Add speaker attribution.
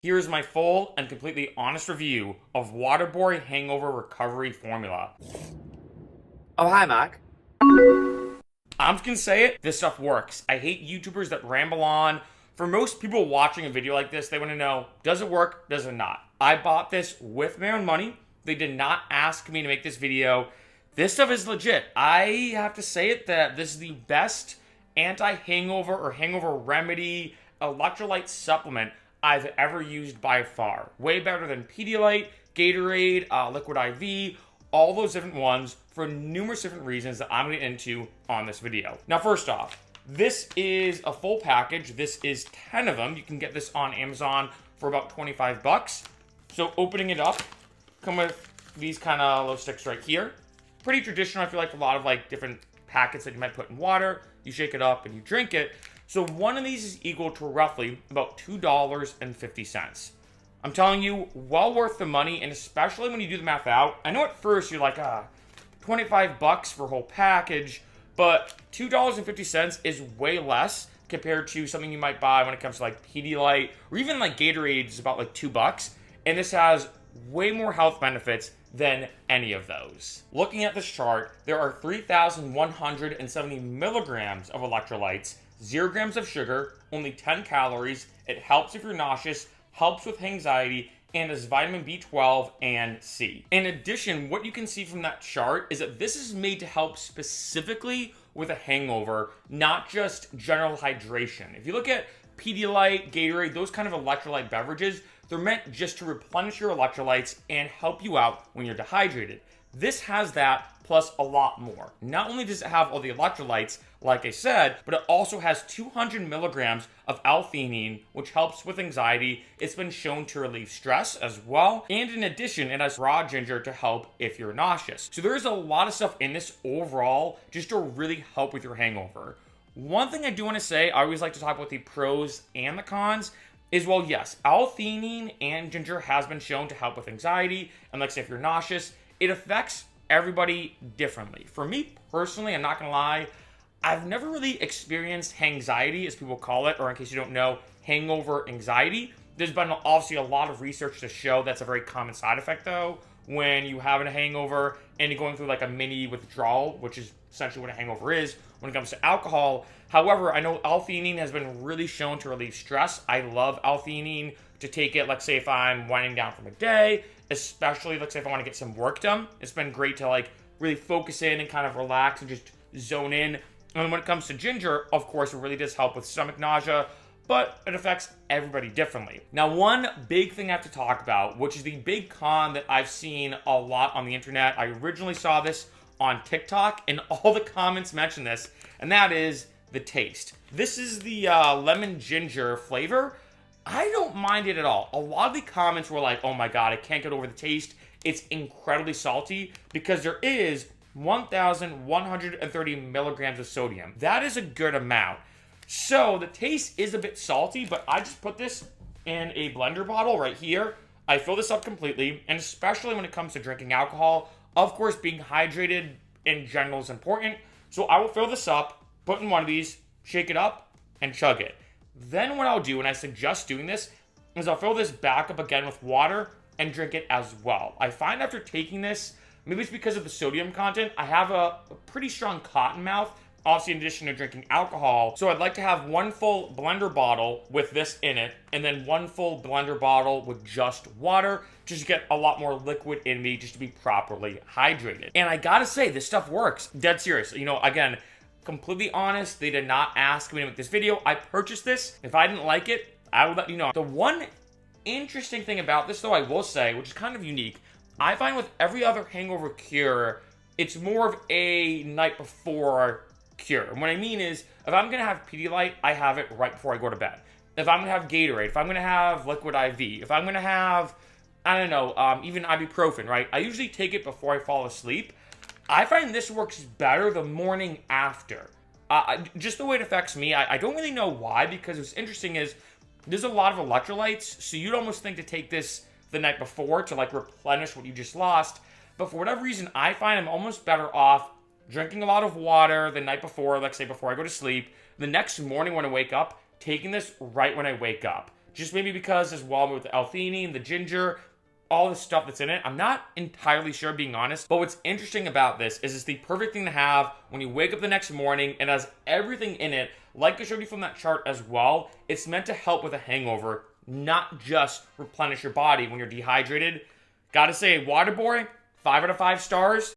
Speaker 1: Here's my full and completely honest review of Waterboy Hangover Recovery Formula.
Speaker 2: Oh, hi, Mark.
Speaker 1: I'm just gonna say it, this stuff works. I hate YouTubers that ramble on. For most people watching a video like this, they want to know, does it work, does it not? I bought this with my own money. They did not ask me to make this video. This stuff is legit. I have to say it that this is the best anti-hangover or hangover remedy electrolyte supplement I've ever used by far. Way better than Pedialyte, Gatorade, Liquid IV, all those different ones for numerous different reasons that I'm going to get into on this video. Now, first off, this is a full package. This is 10 of them. You can get this on Amazon for about 25 bucks. So opening it up, come with these kind of little sticks right here. Pretty traditional, I feel like, a lot of like different packets that you might put in water. You shake it up and you drink it. So one of these is equal to roughly about $2.50. I'm telling you, well worth the money, and especially when you do the math out. I know at first you're like, 25 bucks for a whole package, but $2.50 is way less compared to something you might buy when it comes to like Pedialyte or even like Gatorade is about like $2. And this has way more health benefits than any of those. Looking at this chart, there are 3,170 milligrams of electrolytes, 0 grams of sugar, only 10 calories. It helps if you're nauseous, helps with anxiety, and has vitamin B12 and C. In addition, what you can see from that chart is that this is made to help specifically with a hangover, not just general hydration. If you look at Pedialyte, Gatorade, those kind of electrolyte beverages, they're meant just to replenish your electrolytes and help you out when you're dehydrated. This has that plus a lot more. Not only does it have all the electrolytes, like I said, but it also has 200 milligrams of L-theanine, which helps with anxiety. It's been shown to relieve stress as well. And in addition, it has raw ginger to help if you're nauseous. So there's a lot of stuff in this overall just to really help with your hangover. One thing I do want to say, I always like to talk about the pros and the cons, is, well, yes, L-theanine and ginger has been shown to help with anxiety, and like I say, if you're nauseous, it affects everybody differently. For me personally, I'm not gonna lie, I've never really experienced anxiety, as people call it, or in case you don't know, hangover anxiety. There's been obviously a lot of research to show that's a very common side effect, though, when you have a hangover and you're going through like a mini withdrawal, which is essentially what a hangover is when it comes to alcohol. However, I know L-theanine has been really shown to relieve stress. I love L-theanine to take it, let's say if I'm winding down from a day, especially let's say if I want to get some work done. It's been great to like really focus in and kind of relax and just zone in. And when it comes to ginger, of course, it really does help with stomach nausea, but it affects everybody differently. Now, one big thing I have to talk about, which is the big con that I've seen a lot on the internet. I originally saw this on TikTok, and all the comments mention this, and that is the taste. This is the lemon ginger flavor. I don't mind it at all. A lot of the comments were like, oh my god, I can't get over the taste. It's incredibly salty because there is 1,130 milligrams of sodium. That is a good amount. So the taste is a bit salty, but I just put this in a blender bottle right here. I fill this up completely, and especially when it comes to drinking alcohol, of course, being hydrated in general is important. So I will fill this up, put in one of these, shake it up, and chug it. Then what I'll do, and I suggest doing this, is I'll fill this back up again with water and drink it as well. I find after taking this, maybe it's because of the sodium content, I have a pretty strong cotton mouth, obviously in addition to drinking alcohol. So I'd like to have one full blender bottle with this in it, and then one full blender bottle with just water, just to get a lot more liquid in me, just to be properly hydrated. And I gotta say, this stuff works. Dead serious. You know, again, completely honest, they did not ask me to make this video. I purchased this. If I didn't like it, I will let you know. The one interesting thing about this, though, I will say, which is kind of unique, I find with every other hangover cure, it's more of a night before cure. And what I mean is, if I'm gonna have Pedialyte, I have it right before I go to bed. If I'm gonna have Gatorade, if I'm gonna have Liquid IV, if I'm gonna have, I don't know, even ibuprofen, right? I usually take it before I fall asleep. I find this works better the morning after. Just the way it affects me, I don't really know why, because what's interesting is there's a lot of electrolytes, so you'd almost think to take this the night before to like replenish what you just lost. But for whatever reason, I find I'm almost better off drinking a lot of water the night before, like say before I go to sleep. The next morning when I wake up, taking this right when I wake up. Just maybe because as well with the L-theanine, the ginger, all the stuff that's in it. I'm not entirely sure, being honest. But what's interesting about this is it's the perfect thing to have when you wake up the next morning. It has everything in it. Like I showed you from that chart as well, it's meant to help with a hangover, not just replenish your body when you're dehydrated. Gotta say, Waterboy, 5 out of 5 stars.